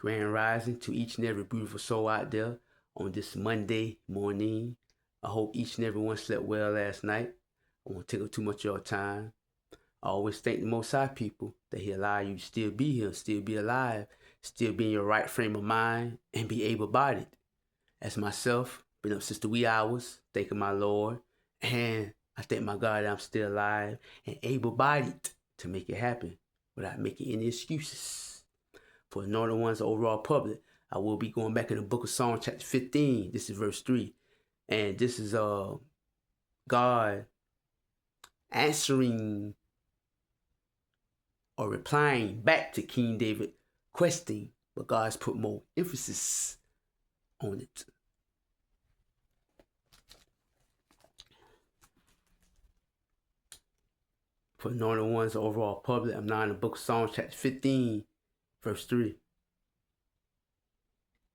Grand rising to each and every beautiful soul out there on this Monday morning. I hope each and every one slept well last night. I won't take up too much of your time. I always thank the Most High people that He allowed you to still be here, still be alive, still be in your right frame of mind, and be able-bodied. As myself, been up since the wee hours, thanking my Lord, and I thank my God that I'm still alive and able-bodied to make it happen without making any excuses. For the Northern Ones, overall public, I will be going back in the book of Psalms chapter 15. This is verse 3. And this is God answering or replying back to King David questing, but God's put more emphasis on it. For the Northern Ones, overall public, I'm now in the book of Psalms chapter 15, verse 3.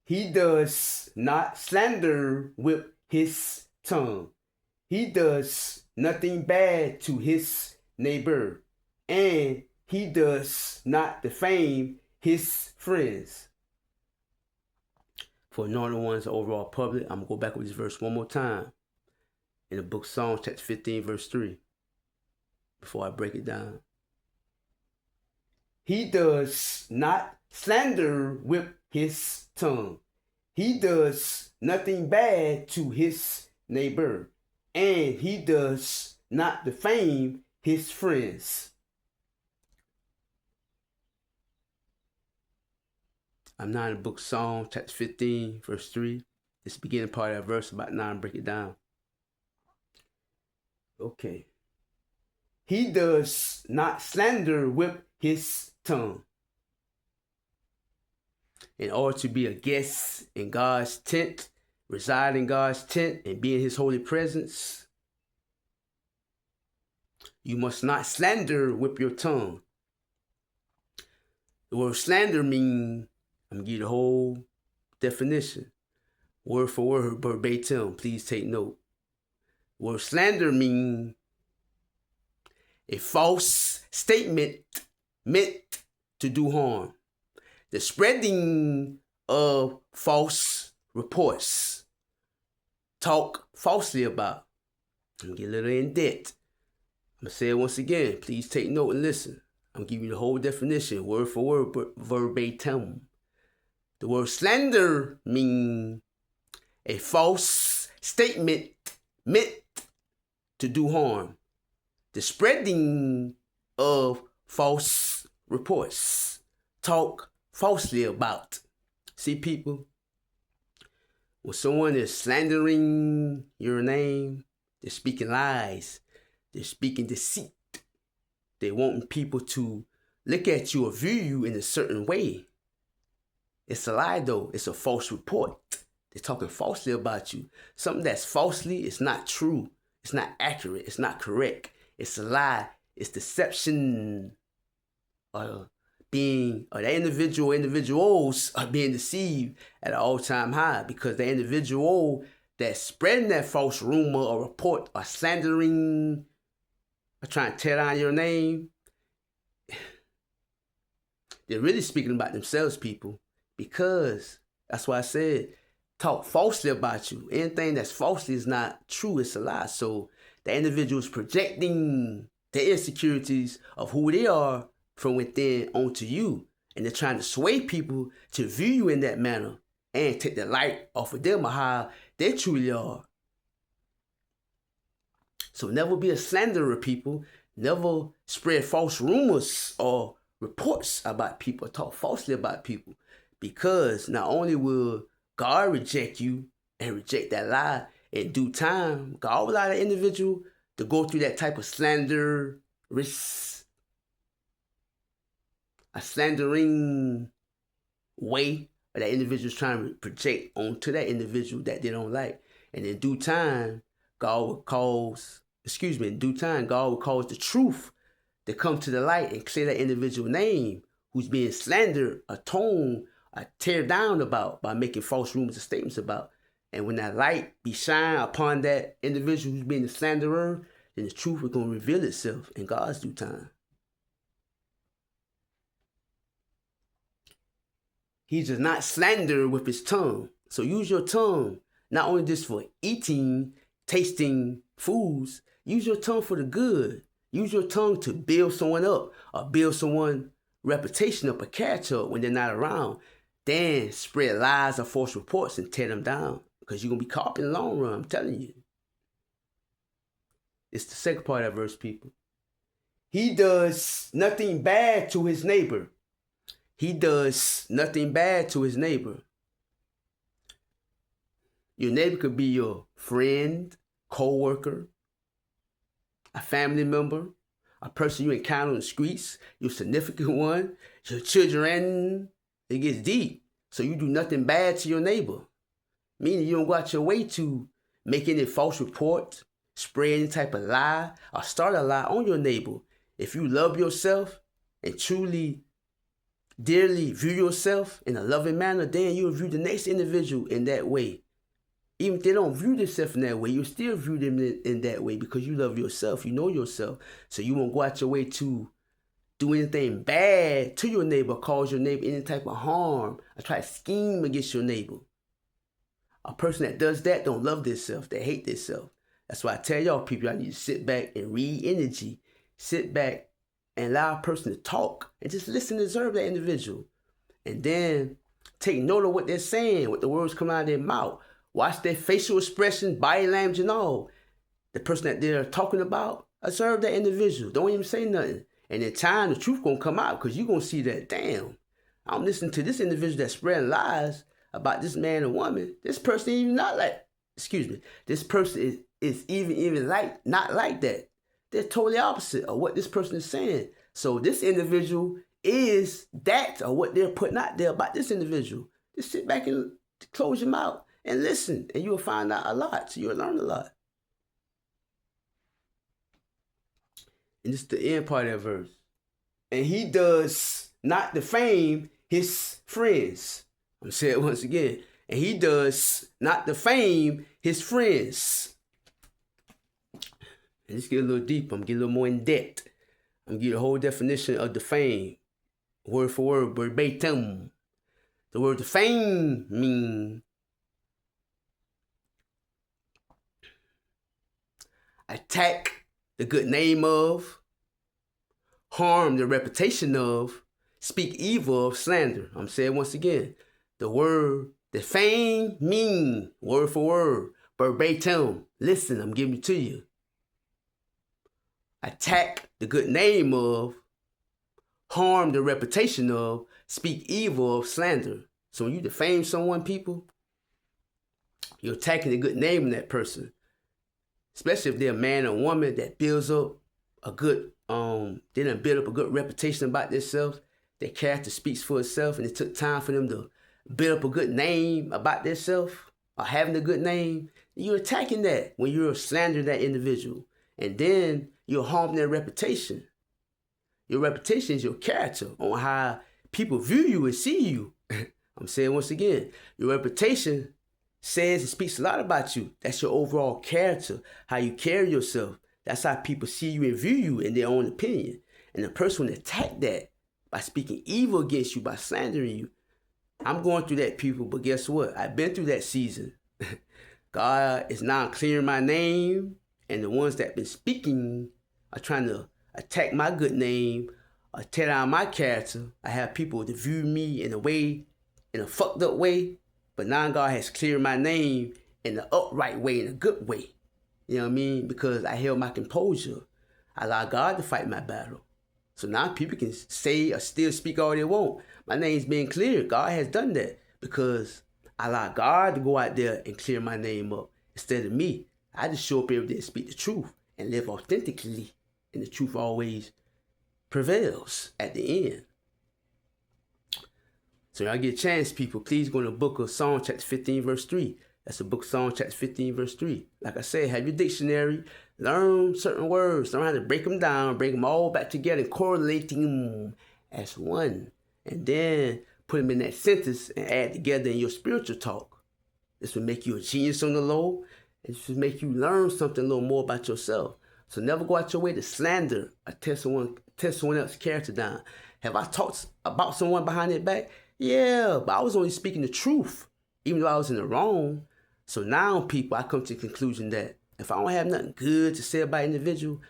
He does not slander with his tongue. He does nothing bad to his neighbor, and he does not defame his friends. For Northern Ones, overall public, I'm going to go back with this verse one more time. In the book of Psalms chapter 15, verse 3, before I break it down. He does not slander with his tongue. He does nothing bad to his neighbor, and he does not defame his friends. I'm now in the book of Psalms, chapter 15, verse 3. This is the beginning part of that verse, about 9, break it down. Okay. He does not slander with his tongue. In order to be a guest in God's tent, reside in God's tent, and be in His holy presence, you must not slander with your tongue. The word slander means, I'm going to give you the whole definition, word for word, verbatim. Please take note. The word slander means a false statement meant to do harm. The spreading of false reports. Talk falsely about. I'm going to get a little in depth. I'm going to say it once again. Please take note and listen. I'm going to give you the whole definition, word for word, verbatim. The word slander means a false statement meant to do harm. The spreading of false reports. Talk falsely about. See, people, when someone is slandering your name, they're speaking lies. They're speaking deceit. They want people to look at you or view you in a certain way. It's a lie, though. It's a false report. They're talking falsely about you. Something that's falsely is not true. It's not accurate. It's not correct. It's a lie. It's deception. The individuals are being deceived at an all-time high because the individual that's spreading that false rumor or report or slandering or trying to tear down your name, they're really speaking about themselves, people, because that's why I said talk falsely about you. Anything that's falsely is not true. It's a lie. So the individual's projecting their insecurities of who they are from within onto you. And they're trying to sway people to view you in that manner and take the light off of them or how they truly are. So never be a slanderer, people. Never spread false rumors or reports about people, talk falsely about people. Because not only will God reject you and reject that lie in due time, God will allow that individual to go through that type of slander, a slandering way that individual's trying to project onto that individual that they don't like. And in due time, God will cause the truth to come to the light and clear that individual name who's being slandered, atoned, or tear down about by making false rumors and statements about. And when that light be shined upon that individual who's being the slanderer, then the truth is going to reveal itself in God's due time. He does not slander with his tongue. So use your tongue, not only just for eating, tasting foods, use your tongue for the good. Use your tongue to build someone up or build someone's reputation up, a character up when they're not around. Then spread lies or false reports and tear them down because you're going to be caught in the long run, I'm telling you. It's the second part of that verse, people. He does nothing bad to his neighbor. He does nothing bad to his neighbor. Your neighbor could be your friend, co-worker, a family member, a person you encounter on the streets, your significant one, your children. It gets deep. So you do nothing bad to your neighbor. Meaning you don't go out your way to make any false report, spread any type of lie, or start a lie on your neighbor. If you love yourself and truly, dearly view yourself in a loving manner, then you'll view the next individual in that way. Even if they don't view themselves in that way, you still view them in that way because you love yourself, you know yourself. So you won't go out your way to do anything bad to your neighbor, cause your neighbor any type of harm, or try to scheme against your neighbor. A person that does that don't love themselves, they hate themselves. That's why I tell y'all people, I need to sit back and read energy. Sit back and allow a person to talk and just listen and observe that individual. And then take note of what they're saying, what the words come out of their mouth. Watch their facial expression, body language and all. The person that they're talking about, observe that individual. Don't even say nothing. And in time, the truth gonna come out because you're gonna see that, damn, I'm listening to this individual that's spreading lies about this man and woman. This person even not like, this person is even like, not like that. They're totally opposite of what this person is saying. So this individual is that, or what they're putting out there about this individual. Just sit back and close your mouth and listen, and you'll find out a lot. You'll learn a lot. And this is the end part of that verse. And he does not defame his friends. I'm going to say it once again. And he does not defame his friends. And let's get a little deeper. I'm going to get a little more in depth. I'm going to give you the whole definition of defame. Word for word, verbatim. The word defame means attack the good name of, harm the reputation of, speak evil of, slander. I'm saying once again, the word defame mean, word for word, verbatim. Listen, I'm giving it to you. Attack the good name of, harm the reputation of, speak evil of, slander. So when you defame someone, people, you're attacking the good name of that person. Especially if they're a man or woman that builds up a good, they done build up a good reputation about themselves. Their character speaks for itself, and it took time for them to build up a good name about themselves or having a good name. You're attacking that when you're slandering that individual. And then you're harming their reputation. Your reputation is your character on how people view you and see you. I'm saying once again, your reputation says and speaks a lot about you. That's your overall character, how you carry yourself. That's how people see you and view you in their own opinion. And the person will attack that by speaking evil against you, by slandering you. I'm going through that, people, but guess what? I've been through that season. God is now clearing my name, and the ones that been speaking are trying to attack my good name or tear down my character. I have people to view me in a fucked up way. But now God has cleared my name in the upright way, in a good way. You know what I mean? Because I held my composure. I allowed God to fight my battle. So now people can say or still speak all they want. My name's being cleared. God has done that because I allowed God to go out there and clear my name up instead of me. I just show up every day and speak the truth and live authentically. And the truth always prevails at the end. So y'all get a chance, people, please go to the book of Psalms chapter 15, verse 3. That's the book of Psalms chapter 15, verse 3. Like I said, have your dictionary, learn certain words, learn how to break them down, bring them all back together and correlate them as one. And then put them in that sentence and add together in your spiritual talk. This will make you a genius on the low. And this will make you learn something a little more about yourself. So never go out your way to slander or tear someone else's character down. Have I talked about someone behind their back? Yeah, but I was only speaking the truth, even though I was in the wrong. So now, people, I come to the conclusion that if I don't have nothing good to say about an individual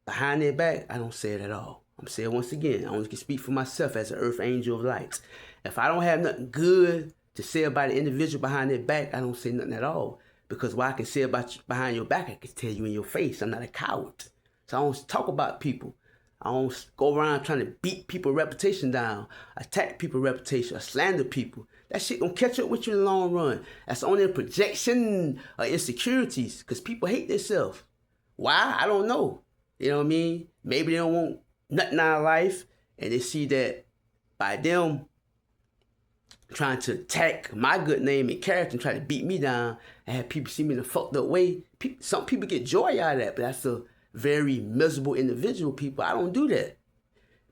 behind their back, I don't say it at all. I'm saying it once again, I only can speak for myself as an earth angel of light. If I don't have nothing good to say about an individual behind their back, I don't say nothing at all. Because what I can say about you behind your back, I can tell you in your face. I'm not a coward. So I don't talk about people. I don't go around trying to beat people's reputation down, attack people's reputation, or slander people. That shit gonna catch up with you in the long run. That's only a projection of insecurities, because people hate themselves. Why? I don't know. You know what I mean? Maybe they don't want nothing out of life, and they see that by them trying to attack my good name and character and try to beat me down and have people see me in a fucked up way. Some people get joy out of that, but that's a very miserable individual, people. I don't do that.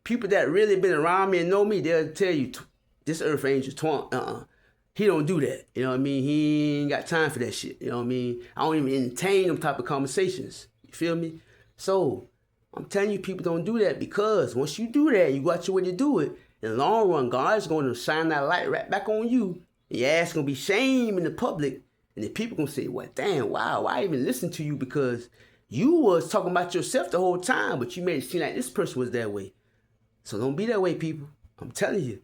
People that really been around me and know me, they'll tell you, this earth angel, he don't do that. You know what I mean? He ain't got time for that shit. You know what I mean? I don't even entertain them type of conversations. You feel me? So, I'm telling you, people don't do that, because once you do that, you got your way to do it, in the long run, God's going to shine that light right back on you. And your ass going to be shamed in the public. And then people going to say, well, damn, wow, why even listen to you? Because you was talking about yourself the whole time, but you made it seem like this person was that way. So don't be that way, people. I'm telling you.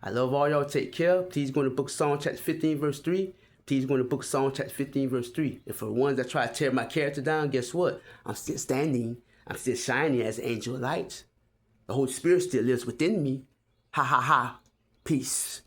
I love all y'all. Take care. Please go to Book of Psalm chapter 15, verse 3. Please go to Book of Psalm chapter 15, verse 3. And for the ones that try to tear my character down, guess what? I'm still standing. I'm still shining as an angel of light. The Holy Spirit still lives within me. Ha ha ha. Peace.